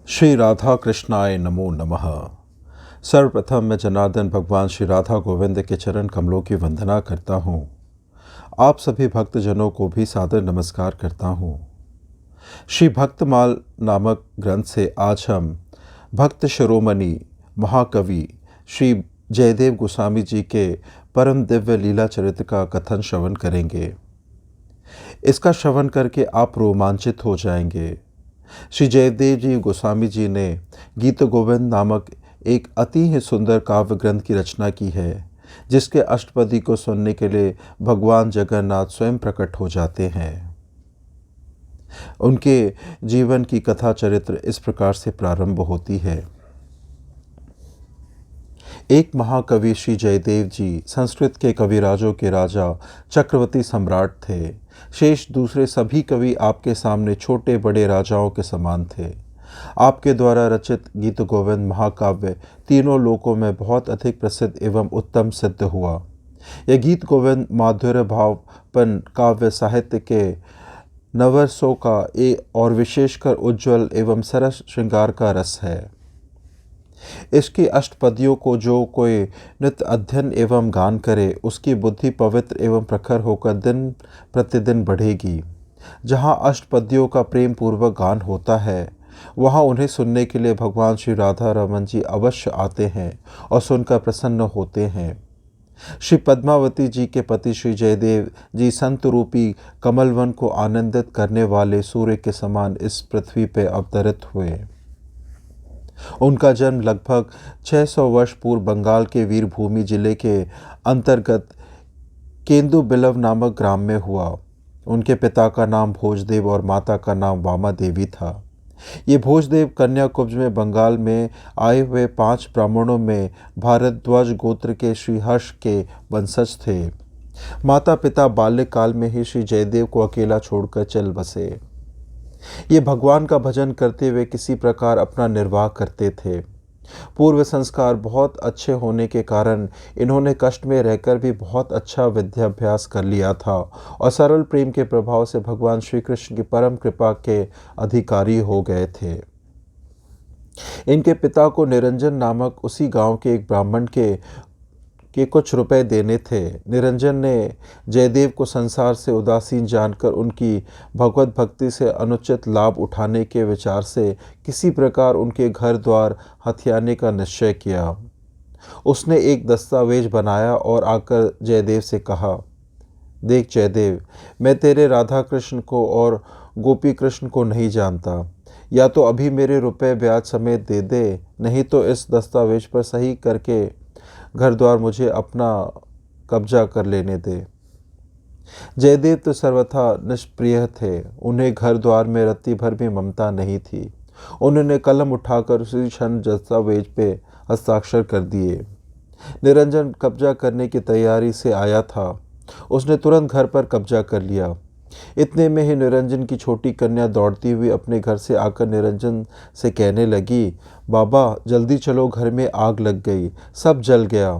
श्री राधा कृष्णाय नमो नमः। सर्वप्रथम मैं जनार्दन भगवान श्री राधा गोविंद के चरण कमलों की वंदना करता हूँ। आप सभी भक्तजनों को भी सादर नमस्कार करता हूँ। श्री भक्तमाल नामक ग्रंथ से आज हम भक्त शिरोमणि महाकवि श्री जयदेव गोस्वामी जी के परम दिव्य लीला चरित्र का कथन श्रवण करेंगे। इसका श्रवण करके आप रोमांचित हो जाएंगे। श्री जयदेव जी गोस्वामी जी ने गीत गोविंद नामक एक अति ही सुंदर काव्य ग्रंथ की रचना की है, जिसके अष्टपदी को सुनने के लिए भगवान जगन्नाथ स्वयं प्रकट हो जाते हैं। उनके जीवन की कथा चरित्र इस प्रकार से प्रारंभ होती है। एक महाकवि श्री जयदेव जी संस्कृत के कविराजों के राजा चक्रवर्ती सम्राट थे। शेष दूसरे सभी कवि आपके सामने छोटे बड़े राजाओं के समान थे। आपके द्वारा रचित गीत गोविंद महाकाव्य तीनों लोकों में बहुत अधिक प्रसिद्ध एवं उत्तम सिद्ध हुआ। यह गीत गोविंद माधुर्य भावपन काव्य साहित्य के नवरसों का और विशेषकर उज्ज्वल एवं सरस श्रृंगार का रस है। इसकी अष्टपदियों को जो कोई नित्य अध्ययन एवं गान करे, उसकी बुद्धि पवित्र एवं प्रखर होकर दिन प्रतिदिन बढ़ेगी। जहाँ अष्टपदियों का प्रेम पूर्वक गान होता है, वहाँ उन्हें सुनने के लिए भगवान श्री राधा रमन जी अवश्य आते हैं और सुनकर प्रसन्न होते हैं। श्री पद्मावती जी के पति श्री जयदेव जी संत रूपी कमलवन को आनंदित करने वाले सूर्य के समान इस पृथ्वी पर अवतरित हुए। उनका जन्म लगभग 600 वर्ष पूर्व बंगाल के वीरभूमि जिले के अंतर्गत केंदु बिलव नामक ग्राम में हुआ। उनके पिता का नाम भोजदेव और माता का नाम वामा देवी था। ये भोजदेव कन्याकुब्ज में बंगाल में आए हुए 5 ब्राह्मणों में भारद्वाज गोत्र के श्री हर्ष के वंशज थे। माता पिता बाल्यकाल में ही श्री जयदेव को अकेला छोड़कर चल बसे। ये भगवान का भजन करते हुए किसी प्रकार अपना निर्वाह करते थे। पूर्व संस्कार बहुत अच्छे होने के कारण इन्होंने कष्ट में रहकर भी बहुत अच्छा विद्याभ्यास कर लिया था और सरल प्रेम के प्रभाव से भगवान श्री कृष्ण की परम कृपा के अधिकारी हो गए थे। इनके पिता को निरंजन नामक उसी गांव के एक ब्राह्मण के कुछ रुपए देने थे। निरंजन ने जयदेव को संसार से उदासीन जानकर उनकी भगवत भक्ति से अनुचित लाभ उठाने के विचार से किसी प्रकार उनके घर द्वार हथियाने का निश्चय किया। उसने एक दस्तावेज बनाया और आकर जयदेव से कहा, देख जयदेव, मैं तेरे राधा कृष्ण को और गोपी कृष्ण को नहीं जानता। या तो अभी मेरे रुपए ब्याज समेत दे दे, नहीं तो इस दस्तावेज पर सही करके घर द्वार मुझे अपना कब्जा कर लेने दे। जयदेव तो सर्वथा निष्प्रिय थे। उन्हें घर द्वार में रत्ती भर भी ममता नहीं थी। उन्होंने कलम उठाकर उसी क्षण दस्तावेज पे हस्ताक्षर कर दिए। निरंजन कब्जा करने की तैयारी से आया था। उसने तुरंत घर पर कब्जा कर लिया। इतने में ही निरंजन की छोटी कन्या दौड़ती हुई अपने घर से आकर निरंजन से कहने लगी, बाबा जल्दी चलो, घर में आग लग गई, सब जल गया।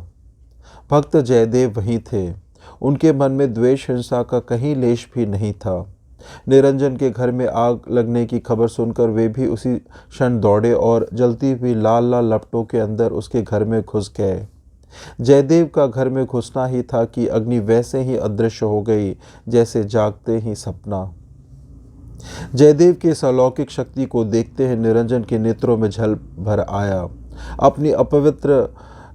भक्त जयदेव वहीं थे। उनके मन में द्वेष हिंसा का कहीं लेश भी नहीं था। निरंजन के घर में आग लगने की खबर सुनकर वे भी उसी क्षण दौड़े और जलती हुई लाल लाल लपटों के अंदर उसके घर में घुस गए। जयदेव का घर में घुसना ही था कि अग्नि वैसे ही अदृश्य हो गई जैसे जागते ही सपना। जयदेव की इस अलौकिक शक्ति को देखते ही निरंजन के नेत्रों में जल भर आया। अपनी अपवित्र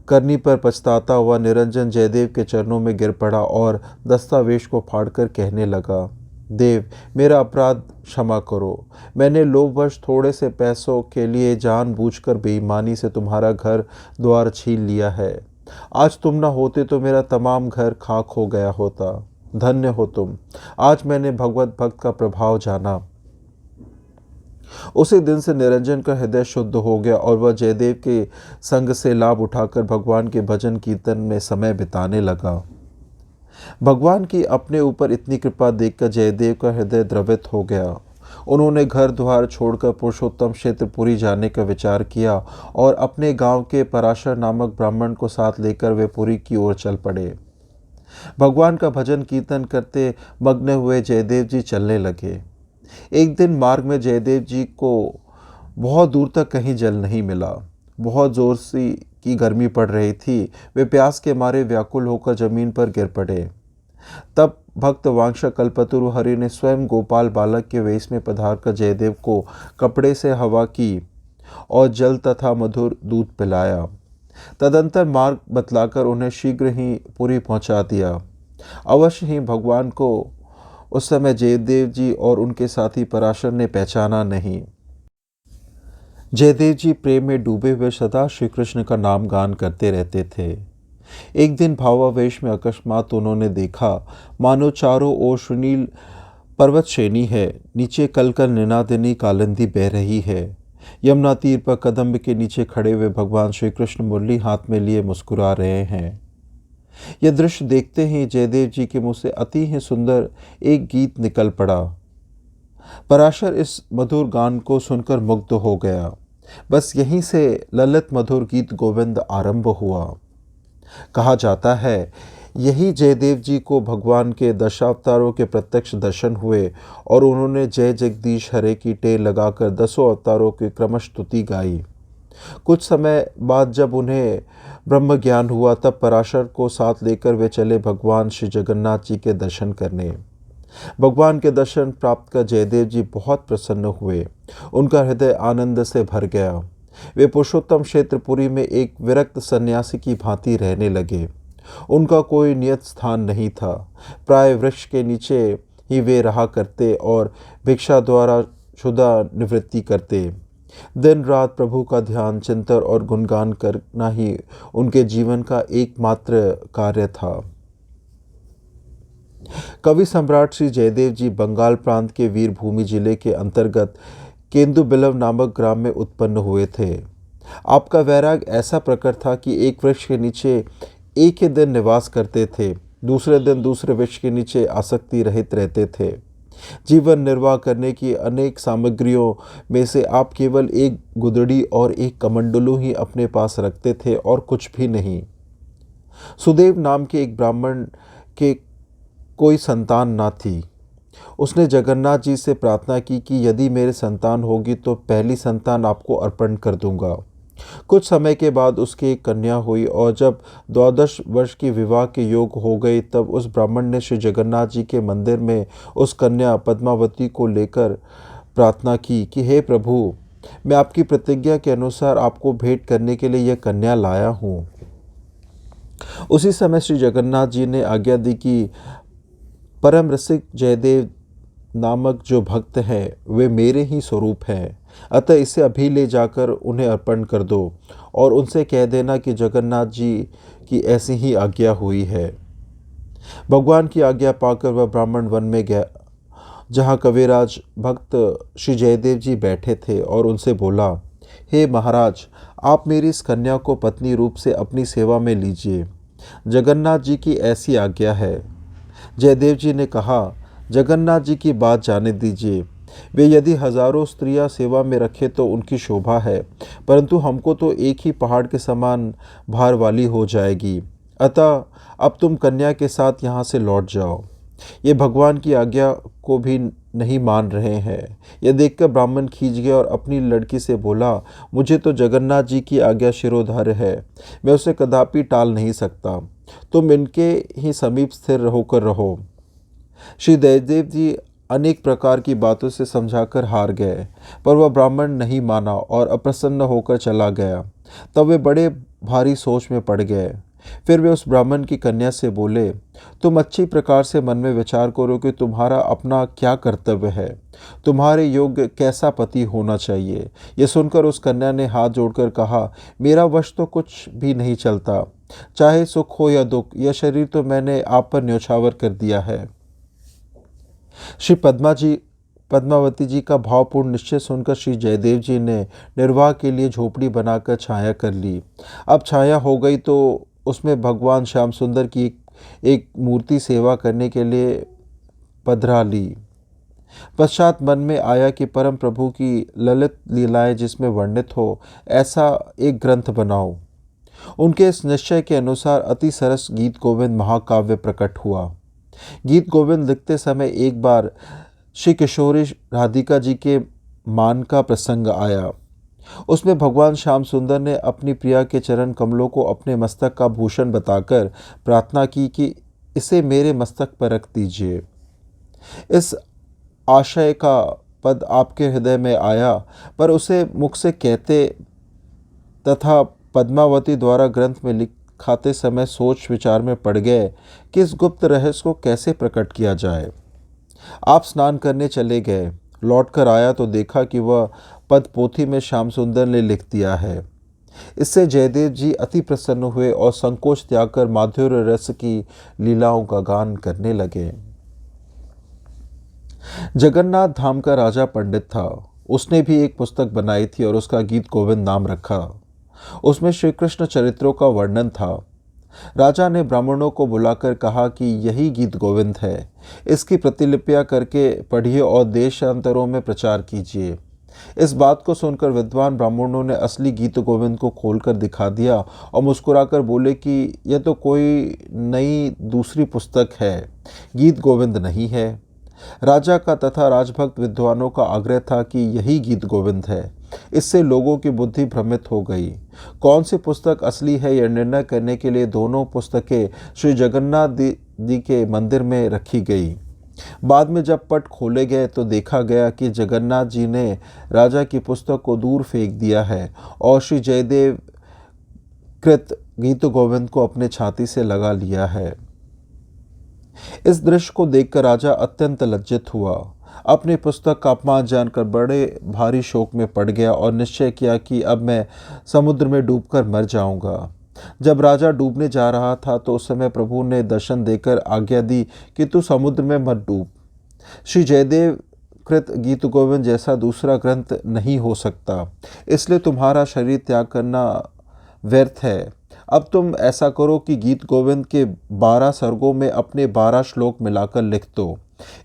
करनी पर पछताता हुआ निरंजन जयदेव के चरणों में गिर पड़ा और दस्तावेज को फाड़कर कहने लगा, देव, मेरा अपराध क्षमा करो। मैंने लोभवश थोड़े से पैसों के लिए जानबूझकर बेईमानी से तुम्हारा घर द्वार छीन लिया है। आज तुम न होते तो मेरा तमाम घर खाक हो गया होता। धन्य हो तुम। आज मैंने भगवत भक्त का प्रभाव जाना। उसी दिन से निरंजन का हृदय शुद्ध हो गया और वह जयदेव के संग से लाभ उठाकर भगवान के भजन कीर्तन में समय बिताने लगा। भगवान की अपने ऊपर इतनी कृपा देखकर जयदेव का हृदय द्रवित हो गया। उन्होंने घर द्वार छोड़कर पुरुषोत्तम क्षेत्रपुरी जाने का विचार किया और अपने गांव के पराशर नामक ब्राह्मण को साथ लेकर वे पुरी की ओर चल पड़े। भगवान का भजन कीर्तन करते मग्न हुए जयदेव जी चलने लगे। एक दिन मार्ग में जयदेव जी को बहुत दूर तक कहीं जल नहीं मिला। बहुत जोर सी की गर्मी पड़ रही थी। वे प्यास के मारे व्याकुल होकर जमीन पर गिर पड़े। तब भक्त वांशा कल्पतरु हरि ने स्वयं गोपाल बालक के वेश में पधार कर जयदेव को कपड़े से हवा की और जल तथा मधुर दूध पिलाया। तदंतर मार्ग बतलाकर उन्हें शीघ्र ही पुरी पहुंचा दिया। अवश्य ही भगवान को उस समय जयदेव जी और उनके साथी पराशर ने पहचाना नहीं। जयदेव जी प्रेम में डूबे हुए सदा श्री कृष्ण का नाम गान करते रहते थे। एक दिन भावावेश में अकस्मात उन्होंने देखा मानो चारों ओर सुनील पर्वत श्रेणी है, नीचे कलकल निनादिनी कालिंदी बह रही है। यमुना तीर पर कदम्ब के नीचे खड़े हुए भगवान श्री कृष्ण मुरली हाथ में लिए मुस्कुरा रहे हैं। यह दृश्य देखते ही जयदेव जी के मुंह से अति ही सुंदर एक गीत निकल पड़ा। पराशर इस मधुर गान को सुनकर मुग्ध हो गया। बस यहीं से ललित मधुर गीत गोविंद आरंभ हुआ। कहा जाता है यही जयदेव जी को भगवान के दशावतारों के प्रत्यक्ष दर्शन हुए और उन्होंने जय जगदीश हरे की टेर लगाकर 10 अवतारों की क्रमश स्तुति गाई। कुछ समय बाद जब उन्हें ब्रह्म ज्ञान हुआ तब पराशर को साथ लेकर वे चले भगवान श्री जगन्नाथ जी के दर्शन करने। भगवान के दर्शन प्राप्त कर जयदेव जी बहुत प्रसन्न हुए। उनका हृदय आनंद से भर गया। वे पुरुषोत्तम क्षेत्रपुरी में एक विरक्त सन्यासी की भांति रहने लगे। उनका कोई नियत स्थान नहीं था। प्राय वृक्ष के नीचे ही वे रहा करते और भिक्षा द्वारा क्षुधा निवृत्ति करते। दिन रात प्रभु का ध्यान चिंतन और गुणगान करना ही उनके जीवन का एकमात्र कार्य था। कवि सम्राट श्री जयदेव जी बंगाल प्रांत के वीरभूमि जिले के अंतर्गत केंदुबिलव नामक ग्राम में उत्पन्न हुए थे। आपका वैराग ऐसा प्रकट था कि एक वृक्ष के नीचे एक ही दिन निवास करते थे, दूसरे दिन दूसरे वृक्ष के नीचे आसक्ति रहित रहते थे। जीवन निर्वाह करने की अनेक सामग्रियों में से आप केवल एक गुदड़ी और एक कमंडलू ही अपने पास रखते थे और कुछ भी नहीं। सुदेव नाम के एक ब्राह्मण के कोई संतान ना थी। उसने जगन्नाथ जी से प्रार्थना की कि यदि मेरे संतान होगी तो पहली संतान आपको अर्पण कर दूंगा। कुछ समय के बाद उसकी एक कन्या हुई और जब 12 वर्ष की विवाह के योग हो गई तब उस ब्राह्मण ने श्री जगन्नाथ जी के मंदिर में उस कन्या पद्मावती को लेकर प्रार्थना की कि हे प्रभु, मैं आपकी प्रतिज्ञा के अनुसार आपको भेंट करने के लिए यह कन्या लाया हूँ। उसी समय श्री जगन्नाथ जी ने आज्ञा दी कि परम रसिक जयदेव नामक जो भक्त हैं वे मेरे ही स्वरूप हैं, अतः इसे अभी ले जाकर उन्हें अर्पण कर दो और उनसे कह देना कि जगन्नाथ जी की ऐसी ही आज्ञा हुई है। भगवान की आज्ञा पाकर वह ब्राह्मण वन में गया जहाँ कविराज भक्त श्री जयदेव जी बैठे थे और उनसे बोला, हे महाराज, आप मेरी इस कन्या को पत्नी रूप से अपनी सेवा में लीजिए। जगन्नाथ जी की ऐसी आज्ञा है। जयदेव जी ने कहा, जगन्नाथ जी की बात जाने दीजिए। वे यदि हजारों स्त्रियां सेवा में रखे तो उनकी शोभा है, परंतु हमको तो एक ही पहाड़ के समान भार वाली हो जाएगी। अतः अब तुम कन्या के साथ यहाँ से लौट जाओ। ये भगवान की आज्ञा को भी नहीं मान रहे हैं। यह देखकर ब्राह्मण खींच गया और अपनी लड़की से बोला, मुझे तो जगन्नाथ जी की आज्ञा शिरोधार्य है, मैं उसे कदापि टाल नहीं सकता। तुम इनके ही समीप स्थिर होकर रहो। श्री जयदेव जी अनेक प्रकार की बातों से समझाकर हार गए, पर वह ब्राह्मण नहीं माना और अप्रसन्न होकर चला गया। तब वे बड़े भारी सोच में पड़ गए। फिर वे उस ब्राह्मण की कन्या से बोले, तुम अच्छी प्रकार से मन में विचार करो कि तुम्हारा अपना क्या कर्तव्य है, तुम्हारे योग्य कैसा पति होना चाहिए। यह सुनकर उस कन्या ने हाथ जोड़कर कहा, मेरा वश तो कुछ भी नहीं चलता, चाहे सुख हो या दुख, यह शरीर तो मैंने आप पर न्योछावर कर दिया है। श्री पद्मावती जी का भावपूर्ण निश्चय सुनकर श्री जयदेव जी ने निर्वाह के लिए झोपड़ी बनाकर छाया कर ली। अब छाया हो गई तो उसमें भगवान श्याम सुंदर की एक मूर्ति सेवा करने के लिए पधरा ली। पश्चात मन में आया कि परम प्रभु की ललित लीलाएं जिसमें वर्णित हो ऐसा एक ग्रंथ बनाओ। उनके इस निश्चय के अनुसार अति सरस गीत गोविंद महाकाव्य प्रकट हुआ। गीत गोविंद लिखते समय एक बार श्री किशोरी राधिका जी के मान का प्रसंग आया। उसमें भगवान श्याम सुंदर ने अपनी प्रिया के चरण कमलों को अपने मस्तक का भूषण बताकर प्रार्थना की कि इसे मेरे मस्तक पर रख दीजिए। इस आशय का पद आपके हृदय में आया, पर उसे मुख से कहते तथा पद्मावती द्वारा ग्रंथ में लिखाते समय सोच विचार में पड़ गए कि इस गुप्त रहस्य को कैसे प्रकट किया जाए। आप स्नान करने चले गए। लौटकर आया तो देखा कि वह पद पोथी में श्याम सुंदर ने लिख दिया है। इससे जयदेव जी अति प्रसन्न हुए और संकोच त्याग कर माधुर्य रस की लीलाओं का गान करने लगे। जगन्नाथ धाम का राजा पंडित था। उसने भी एक पुस्तक बनाई थी और उसका गीत गोविंद नाम रखा। उसमें श्री कृष्ण चरित्रों का वर्णन था। राजा ने ब्राह्मणों को बुलाकर कहा कि यही गीत गोविंद है, इसकी प्रतिलिपियां करके पढ़िए और देशांतरों में प्रचार कीजिए। इस बात को सुनकर विद्वान ब्राह्मणों ने असली गीत गोविंद को खोलकर दिखा दिया और मुस्कुराकर बोले कि यह तो कोई नई दूसरी पुस्तक है, गीत गोविंद नहीं है। राजा का तथा राजभक्त विद्वानों का आग्रह था कि यही गीत गोविंद है। इससे लोगों की बुद्धि भ्रमित हो गई। कौन सी पुस्तक असली है यह निर्णय करने के लिए दोनों पुस्तकें श्री जगन्नाथ जी के मंदिर में रखी गई। बाद में जब पट खोले गए तो देखा गया कि जगन्नाथ जी ने राजा की पुस्तक को दूर फेंक दिया है और श्री जयदेव कृत गीत गोविंद को अपने छाती से लगा लिया है। इस दृश्य को देखकर राजा अत्यंत लज्जित हुआ। अपनी पुस्तक का अपमान जानकर बड़े भारी शोक में पड़ गया और निश्चय किया कि अब मैं समुद्र में डूबकर मर जाऊंगा। जब राजा डूबने जा रहा था तो उस समय प्रभु ने दर्शन देकर आज्ञा दी कि तू समुद्र में मत डूब। श्री जयदेव कृत गीत गोविंद जैसा दूसरा ग्रंथ नहीं हो सकता, इसलिए तुम्हारा शरीर त्याग करना व्यर्थ है। अब तुम ऐसा करो कि गीत गोविंद के 12 सर्गों में अपने 12 श्लोक मिलाकर लिख दो।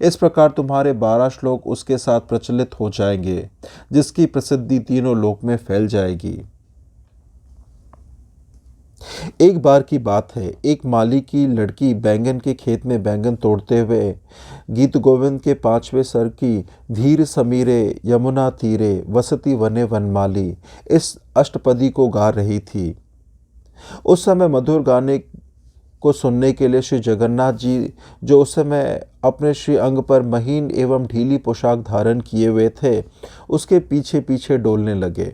इस प्रकार तुम्हारे 12 श्लोक उसके साथ प्रचलित हो जाएंगे, जिसकी प्रसिद्धि तीनों लोक में फैल जाएगी। एक बार की बात है, एक माली की लड़की बैंगन के खेत में बैंगन तोड़ते हुए गीत गोविंद के 5वें सर्ग की धीर समीरे यमुना तीरे वसती वने वनमाली इस अष्टपदी को गा रही थी। उस समय मधुर गाने को सुनने के लिए श्री जगन्नाथ जी, जो उस समय अपने श्री अंग पर महीन एवं ढीली पोशाक धारण किए हुए थे, उसके पीछे पीछे डोलने लगे।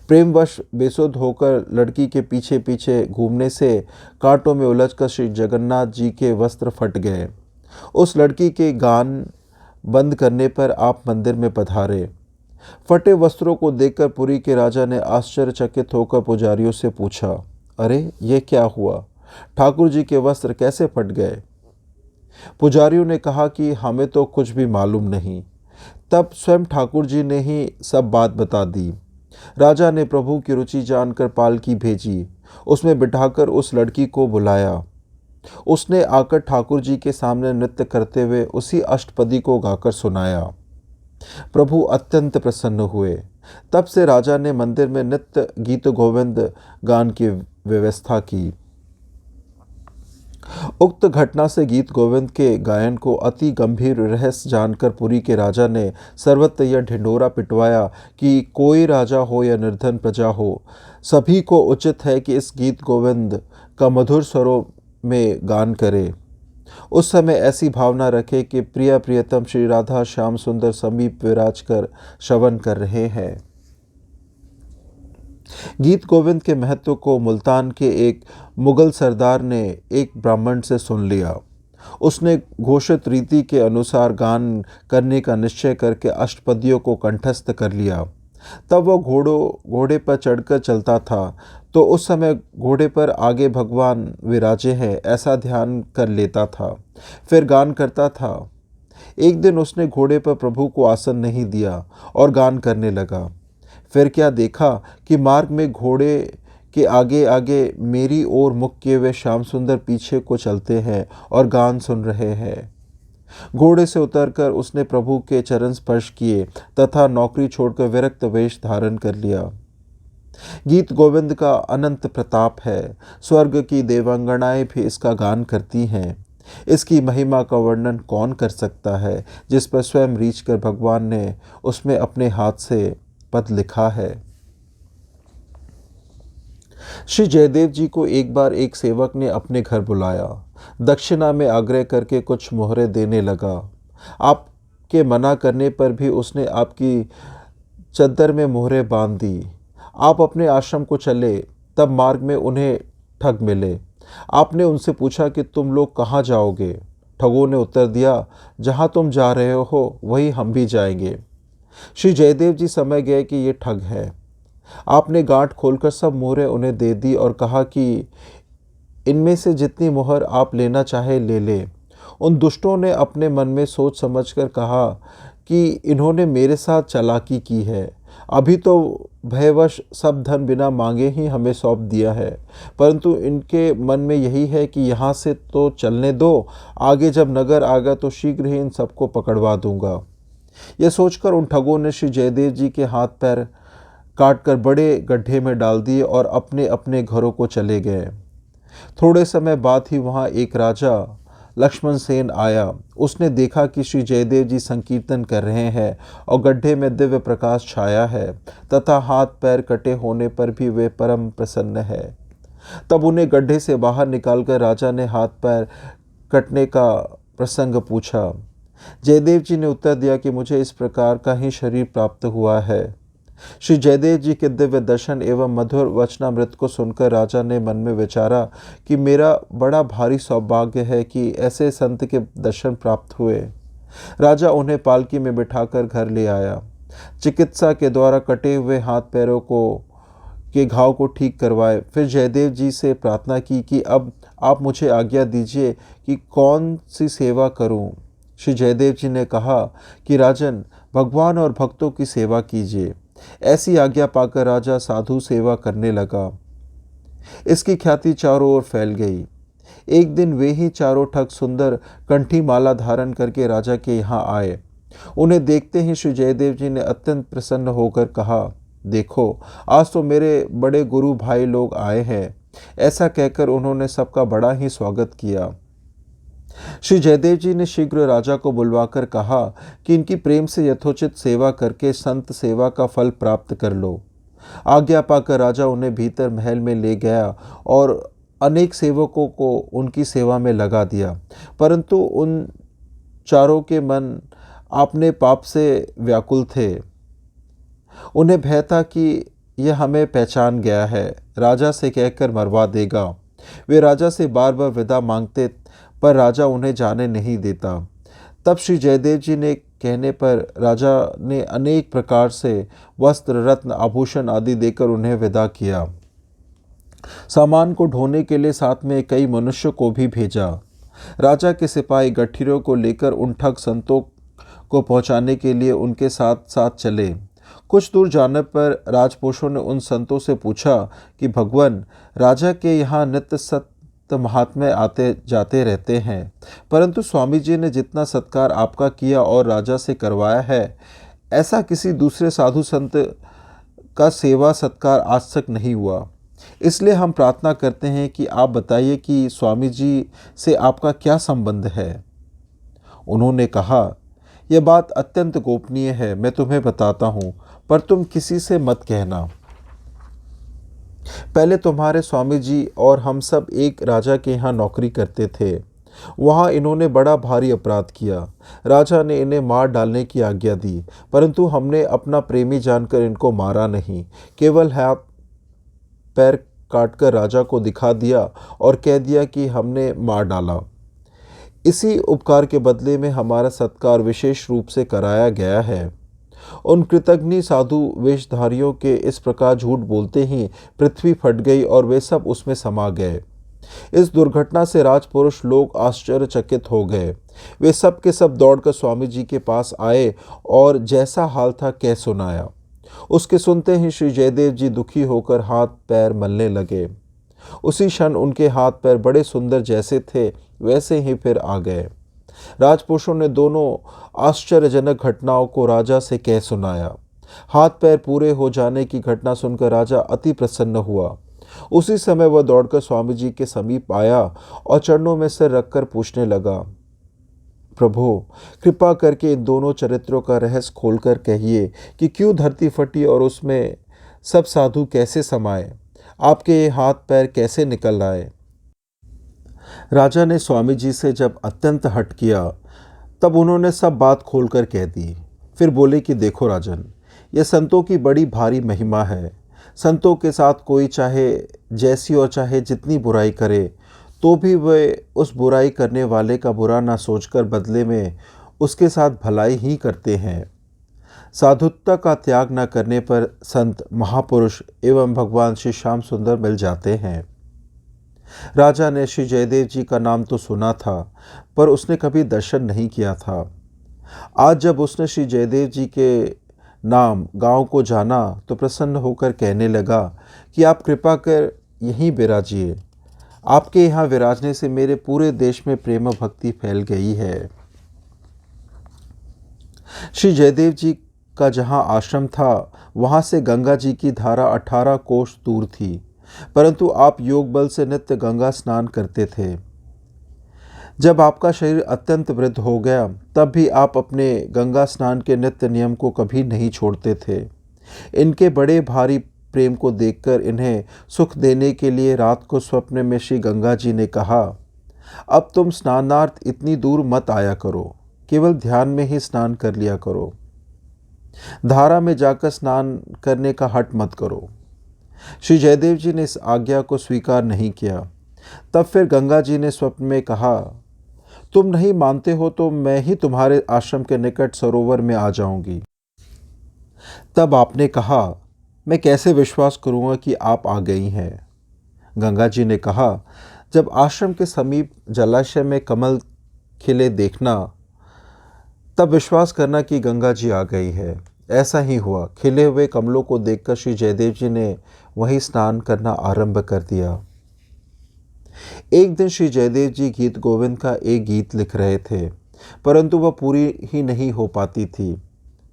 प्रेमवश बेसुध होकर लड़की के पीछे पीछे घूमने से कांटों में उलझकर श्री जगन्नाथ जी के वस्त्र फट गए। उस लड़की के गान बंद करने पर आप मंदिर में पधारे। फटे वस्त्रों को देखकर पुरी के राजा ने आश्चर्यचकित होकर पुजारियों से पूछा, अरे ये क्या हुआ? ठाकुर जी के वस्त्र कैसे फट गए? पुजारियों ने कहा कि हमें तो कुछ भी मालूम नहीं। तब स्वयं ठाकुर जी ने ही सब बात बता दी। राजा ने प्रभु की रुचि जानकर पालकी भेजी, उसमें बिठाकर उस लड़की को बुलाया। उसने आकर ठाकुर जी के सामने नृत्य करते हुए उसी अष्टपदी को गाकर सुनाया। प्रभु अत्यंत प्रसन्न हुए। तब से राजा ने मंदिर में नित्य गीत गोविंद गान की व्यवस्था की। उक्त घटना से गीत गोविंद के गायन को अति गंभीर रहस्य जानकर पुरी के राजा ने सर्वत्र यह ढिंढोरा पिटवाया कि कोई राजा हो या निर्धन प्रजा हो, सभी को उचित है कि इस गीत गोविंद का मधुर स्वरों में गान करे। उस समय ऐसी भावना रखे कि प्रिय प्रियतम श्री राधा श्याम सुंदर समीप विराज कर श्रवण कर रहे हैं। गीत गोविंद के महत्व को मुल्तान के एक मुगल सरदार ने एक ब्राह्मण से सुन लिया। उसने घोषित रीति के अनुसार गान करने का निश्चय करके अष्टपदियों को कंठस्थ कर लिया। तब वह घोड़े पर चढ़कर चलता था तो उस समय घोड़े पर आगे भगवान विराजे हैं ऐसा ध्यान कर लेता था, फिर गान करता था। एक दिन उसने घोड़े पर प्रभु को आसन नहीं दिया और गान करने लगा। फिर क्या देखा कि मार्ग में घोड़े के आगे आगे मेरी ओर मुख किए हुए श्याम सुंदर पीछे को चलते हैं और गान सुन रहे हैं। घोड़े से उतरकर उसने प्रभु के चरण स्पर्श किए तथा नौकरी छोड़कर विरक्त वेश धारण कर लिया। गीत गोविंद का अनंत प्रताप है। स्वर्ग की देवांगनाएं भी इसका गान करती हैं। इसकी महिमा का वर्णन कौन कर सकता है, जिस पर स्वयं रीझ कर भगवान ने उसमें अपने हाथ से पद लिखा है। श्री जयदेव जी को एक बार एक सेवक ने अपने घर बुलाया। दक्षिणा में आग्रह करके कुछ मोहरे देने लगा। आपके मना करने पर भी उसने आपकी चद्दर में मोहरे बांध दी। आप अपने आश्रम को चले, तब मार्ग में उन्हें ठग मिले। आपने उनसे पूछा कि तुम लोग कहाँ जाओगे? ठगों ने उत्तर दिया, जहाँ तुम जा रहे हो वहीं हम भी जाएंगे। श्री जयदेव जी समझ गए कि ये ठग है। आपने गांठ खोलकर सब मोहरें उन्हें दे दी और कहा कि इनमें से जितनी मोहर आप लेना चाहे ले ले। उन दुष्टों ने अपने मन में सोच समझकर कहा कि इन्होंने मेरे साथ चालाकी की है। अभी तो भयवश सब धन बिना मांगे ही हमें सौंप दिया है, परंतु इनके मन में यही है कि यहाँ से तो चलने दो, आगे जब नगर आएगा तो शीघ्र ही इन सबको पकड़वा दूंगा। यह सोचकर उन ठगों ने श्री जयदेव जी के हाथ पैर काटकर बड़े गड्ढे में डाल दिए और अपने अपने घरों को चले गए। थोड़े समय बाद ही वहाँ एक राजा लक्ष्मण सेन आया। उसने देखा कि श्री जयदेव जी संकीर्तन कर रहे हैं और गड्ढे में दिव्य प्रकाश छाया है तथा हाथ पैर कटे होने पर भी वे परम प्रसन्न है। तब उन्हें गड्ढे से बाहर निकालकर राजा ने हाथ पैर कटने का प्रसंग पूछा। जयदेव जी ने उत्तर दिया कि मुझे इस प्रकार का ही शरीर प्राप्त हुआ है। श्री जयदेव जी के दिव्य दर्शन एवं मधुर वचनामृत को सुनकर राजा ने मन में विचारा कि मेरा बड़ा भारी सौभाग्य है कि ऐसे संत के दर्शन प्राप्त हुए। राजा उन्हें पालकी में बिठाकर घर ले आया। चिकित्सा के द्वारा कटे हुए हाथ पैरों के घाव को ठीक करवाए। फिर जयदेव जी से प्रार्थना की कि अब आप मुझे आज्ञा दीजिए कि कौन सी सेवा करूं। श्री जयदेव जी ने कहा कि राजन, भगवान और भक्तों की सेवा कीजिए। ऐसी आज्ञा पाकर राजा साधु सेवा करने लगा। इसकी ख्याति चारों ओर फैल गई। एक दिन वे ही चारों ठग सुंदर कंठी माला धारण करके राजा के यहाँ आए। उन्हें देखते ही श्री जयदेव जी ने अत्यंत प्रसन्न होकर कहा, देखो, आज तो मेरे बड़े गुरु भाई लोग आए हैं। ऐसा कहकर उन्होंने सबका बड़ा ही स्वागत किया। श्री जयदेव जी ने शीघ्र राजा को बुलवाकर कहा कि इनकी प्रेम से यथोचित सेवा करके संत सेवा का फल प्राप्त कर लो। आज्ञा पाकर राजा उन्हें भीतर महल में ले गया और अनेक सेवकों को उनकी सेवा में लगा दिया, परंतु उन चारों के मन अपने पाप से व्याकुल थे। उन्हें भय था कि यह हमें पहचान गया है, राजा से कहकर मरवा देगा। वे राजा से बार बार विदा मांगते, पर राजा उन्हें जाने नहीं देता। तब श्री जयदेव जी ने कहने पर राजा ने अनेक प्रकार से वस्त्र, रत्न, आभूषण आदि देकर उन्हें विदा किया। सामान को ढोने के लिए साथ में कई मनुष्यों को भी भेजा। राजा के सिपाही गठिरों को लेकर उन ठग संतों को पहुंचाने के लिए उनके साथ साथ चले। कुछ दूर जाने पर राजपोषों ने उन संतों से पूछा कि भगवान, राजा के यहाँ नित्य सत्य महात्मे आते जाते रहते हैं, परंतु स्वामी जी ने जितना सत्कार आपका किया और राजा से करवाया है, ऐसा किसी दूसरे साधु संत का सेवा सत्कार आज तक नहीं हुआ। इसलिए हम प्रार्थना करते हैं कि आप बताइए कि स्वामी जी से आपका क्या संबंध है। उन्होंने कहा, यह बात अत्यंत गोपनीय है, मैं तुम्हें बताता हूँ, पर तुम किसी से मत कहना। पहले तुम्हारे स्वामी जी और हम सब एक राजा के यहाँ नौकरी करते थे। वहाँ इन्होंने बड़ा भारी अपराध किया। राजा ने इन्हें मार डालने की आज्ञा दी, परंतु हमने अपना प्रेमी जानकर इनको मारा नहीं, केवल हाथ पैर काटकर राजा को दिखा दिया और कह दिया कि हमने मार डाला। इसी उपकार के बदले में हमारा सत्कार विशेष रूप से कराया गया है। उन कृतघ्नि साधु वेशधारियों के इस प्रकार झूठ बोलते ही पृथ्वी फट गई और वे सब उसमें समा गए। इस दुर्घटना से राजपुरुष लोग आश्चर्यचकित हो गए। वे सब के सब दौड़कर स्वामी जी के पास आए और जैसा हाल था कह सुनाया। उसके सुनते ही श्री जयदेव जी दुखी होकर हाथ पैर मलने लगे। उसी क्षण उनके हाथ पैर बड़े सुंदर जैसे थे वैसे ही फिर आ गए। राजपुरुषों ने दोनों आश्चर्यजनक घटनाओं को राजा से कह सुनाया। हाथ पैर पूरे हो जाने की घटना सुनकर राजा अति प्रसन्न हुआ। उसी समय वह दौड़कर स्वामी जी के समीप आया और चरणों में सिर रखकर पूछने लगा, प्रभु, कृपा करके इन दोनों चरित्रों का रहस्य खोलकर कहिए कि क्यों धरती फटी और उसमें सब साधु कैसे समाये। आपके ये हाथ पैर कैसे निकल आए? राजा ने स्वामी जी से जब अत्यंत हठ किया, तब उन्होंने सब बात खोलकर कह दी। फिर बोले कि देखो राजन, यह संतों की बड़ी भारी महिमा है। संतों के साथ कोई चाहे जैसी और चाहे जितनी बुराई करे, तो भी वे उस बुराई करने वाले का बुरा ना सोचकर बदले में उसके साथ भलाई ही करते हैं। साधुता का त्याग न करने पर संत, महापुरुष एवं भगवान श्री श्याम सुंदर मिल जाते हैं। राजा ने श्री जयदेव जी का नाम तो सुना था, पर उसने कभी दर्शन नहीं किया था। आज जब उसने श्री जयदेव जी के नाम गांव को जाना, तो प्रसन्न होकर कहने लगा कि आप कृपा कर यहीं विराजिए। आपके यहाँ विराजने से मेरे पूरे देश में प्रेम भक्ति फैल गई है। श्री जयदेव जी का जहाँ आश्रम था, वहाँ से गंगा जी की धारा 18 कोस दूर थी, परंतु आप योग बल से नित्य गंगा स्नान करते थे। जब आपका शरीर अत्यंत वृद्ध हो गया, तब भी आप अपने गंगा स्नान के नित्य नियम को कभी नहीं छोड़ते थे। इनके बड़े भारी प्रेम को देखकर इन्हें सुख देने के लिए रात को स्वप्न में श्री गंगा जी ने कहा, अब तुम स्नानार्थ इतनी दूर मत आया करो, केवल ध्यान में ही स्नान कर लिया करो। धारा में जाकर स्नान करने का हठ मत करो। श्री जयदेव जी ने इस आज्ञा को स्वीकार नहीं किया। तब फिर गंगा जी ने स्वप्न में कहा, तुम नहीं मानते हो तो मैं ही तुम्हारे आश्रम के निकट सरोवर में आ जाऊंगी। तब आपने कहा, मैं कैसे विश्वास करूंगा कि आप आ गई हैं। गंगा जी ने कहा, जब आश्रम के समीप जलाशय में कमल खिले देखना, तब विश्वास करना कि गंगा जी आ गई है। ऐसा ही हुआ। खिले हुए कमलों को देखकर श्री जयदेव जी ने वहीं स्नान करना आरंभ कर दिया। एक दिन श्री जयदेव जी गीत गोविंद का एक गीत लिख रहे थे, परंतु वह पूरी ही नहीं हो पाती थी।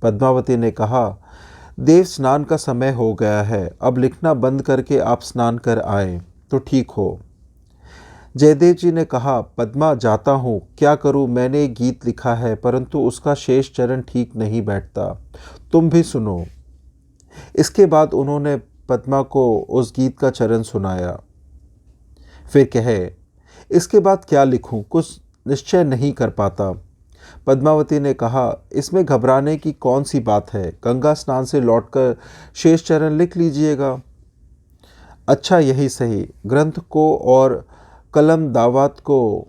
पद्मावती ने कहा, देव स्नान का समय हो गया है, अब लिखना बंद करके आप स्नान कर आए तो ठीक हो। जयदेव जी ने कहा, पद्मा जाता हूँ, क्या करूँ, मैंने एक गीत लिखा है परंतु उसका शेष चरण ठीक नहीं बैठता, तुम भी सुनो। इसके बाद उन्होंने पद्मा को उस गीत का चरण सुनाया। फिर कहे, इसके बाद क्या लिखूं, कुछ निश्चय नहीं कर पाता। पद्मावती ने कहा, इसमें घबराने की कौन सी बात है, गंगा स्नान से लौटकर शेष चरण लिख लीजिएगा। अच्छा यही सही, ग्रंथ को और कलम दावात को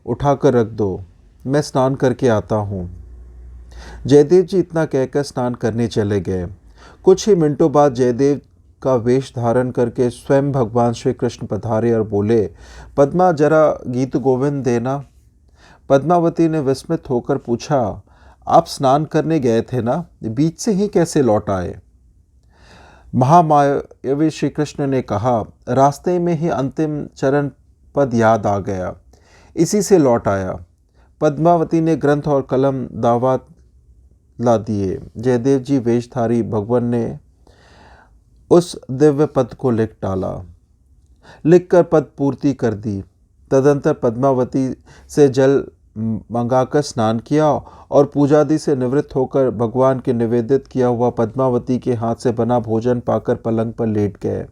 उठाकर रख दो, मैं स्नान करके आता हूँ। जयदेव जी इतना कहकर स्नान करने चले गए। कुछ ही मिनटों बाद जयदेव का वेश धारण करके स्वयं भगवान श्री कृष्ण पधारे और बोले, पद्मा जरा गीत गोविंद देना। पद्मावती ने विस्मित होकर पूछा, आप स्नान करने गए थे ना, बीच से ही कैसे लौट आए? महामायावी श्री कृष्ण ने कहा, रास्ते में ही अंतिम चरण पद याद आ गया, इसी से लौट आया। पद्मावती ने ग्रंथ और कलम दावात ला दिए। जयदेव जी वेशधारी भगवान ने उस दिव्य पद को लिख डाला, लिखकर पद पूर्ति कर दी। तदंतर पद्मावती से जल मंगाकर स्नान किया और पूजादि से निवृत्त होकर भगवान के निवेदित किया हुआ पद्मावती के हाथ से बना भोजन पाकर पलंग पर लेट गए।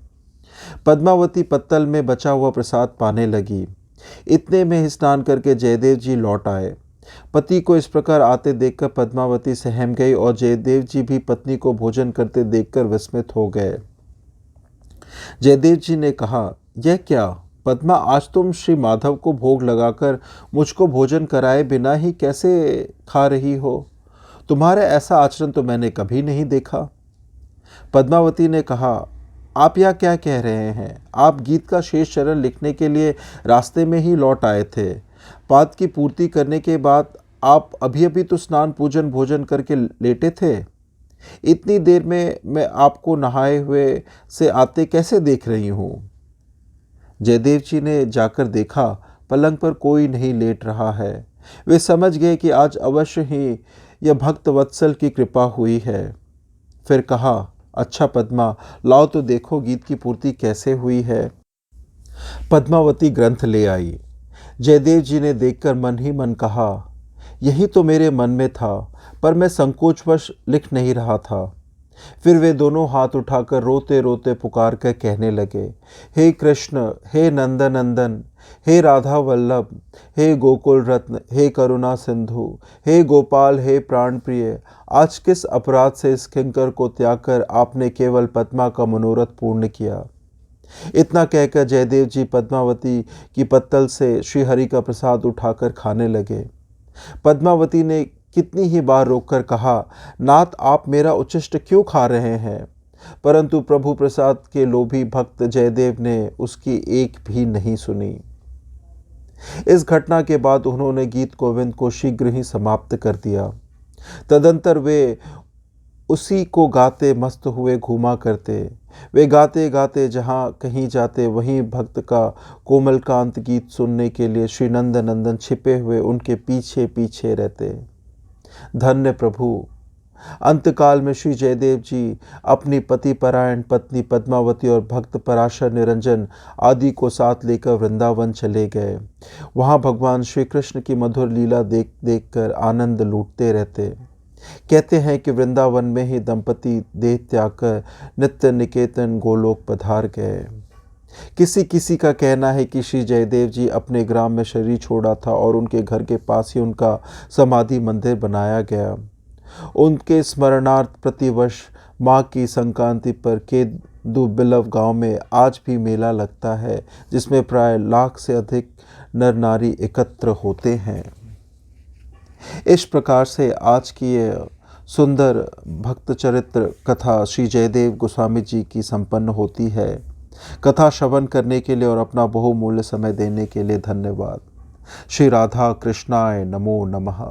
पद्मावती पत्तल में बचा हुआ प्रसाद पाने लगी। इतने में ही स्नान करके जयदेव जी लौट आए। पति को इस प्रकार आते देखकर पद्मावती सहम गई और जयदेव जी भी पत्नी को भोजन करते देखकर विस्मित हो गए। जयदेव जी ने कहा, यह क्या पद्मा, आज तुम श्री माधव को भोग लगाकर मुझको भोजन कराए बिना ही कैसे खा रही हो? तुम्हारा ऐसा आचरण तो मैंने कभी नहीं देखा। पद्मावती ने कहा, आप यह क्या कह रहे हैं? आप गीत का शेष चरण लिखने के लिए रास्ते में ही लौट आए थे। पाद की पूर्ति करने के बाद आप अभी अभी तो स्नान पूजन भोजन करके लेटे थे। इतनी देर में मैं आपको नहाए हुए से आते कैसे देख रही हूँ? जयदेव जी ने जाकर देखा, पलंग पर कोई नहीं लेट रहा है। वे समझ गए कि आज अवश्य ही यह भक्त वत्सल की कृपा हुई है। फिर कहा, अच्छा पद्मा, लाओ तो देखो गीत की पूर्ति कैसे हुई है। पद्मावती ग्रंथ ले आई। जयदेव जी ने देखकर मन ही मन कहा, यही तो मेरे मन में था, पर मैं संकोचवश लिख नहीं रहा था। फिर वे दोनों हाथ उठाकर रोते रोते पुकार कर कहने लगे, हे कृष्ण, हे नंदनंदन, हे राधा वल्लभ, हे गोकुल रत्न, हे करुणा सिंधु, हे गोपाल, हे प्राण प्रिय, आज किस अपराध से इस किंकर को त्याग कर आपने केवल पद्मा का मनोरथ पूर्ण किया। इतना कहकर जयदेव जी पद्मावती की पत्तल से श्रीहरि का प्रसाद उठाकर खाने लगे। पद्मावती ने कितनी ही बार रोककर कहा, नाथ आप मेरा उच्छिष्ट क्यों खा रहे हैं, परंतु प्रभु प्रसाद के लोभी भक्त जयदेव ने उसकी एक भी नहीं सुनी। इस घटना के बाद उन्होंने गीत गोविंद को शीघ्र ही समाप्त कर दिया। तदंतर वे उसी को गाते मस्त हुए घूमा करते। वे गाते गाते जहाँ कहीं जाते वहीं भक्त का कोमलकांत गीत सुनने के लिए श्री नंद नंदन छिपे हुए उनके पीछे पीछे रहते। धन्य प्रभु। अंतकाल में श्री जयदेव जी अपनी पतिपरायण पत्नी पद्मावती और भक्त पराशर निरंजन आदि को साथ लेकर वृंदावन चले गए। वहाँ भगवान श्री कृष्ण की मधुर लीला देख देख कर आनंद लूटते रहते। कहते हैं कि वृंदावन में ही दंपति देह त्याग कर नित्य निकेतन गोलोक पधार गए। किसी किसी का कहना है कि श्री जयदेव जी अपने ग्राम में शरीर छोड़ा था और उनके घर के पास ही उनका समाधि मंदिर बनाया गया। उनके स्मरणार्थ प्रतिवर्ष माँ की संक्रांति पर केदु बिलव गांव में आज भी मेला लगता है, जिसमें प्राय 1 लाख से अधिक नर नारी एकत्र होते हैं। इस प्रकार से आज की ये सुंदर भक्त चरित्र कथा श्री जयदेव गोस्वामी जी की संपन्न होती है। कथा श्रवण करने के लिए और अपना बहुमूल्य समय देने के लिए धन्यवाद। श्री राधा कृष्णाय नमो नमः।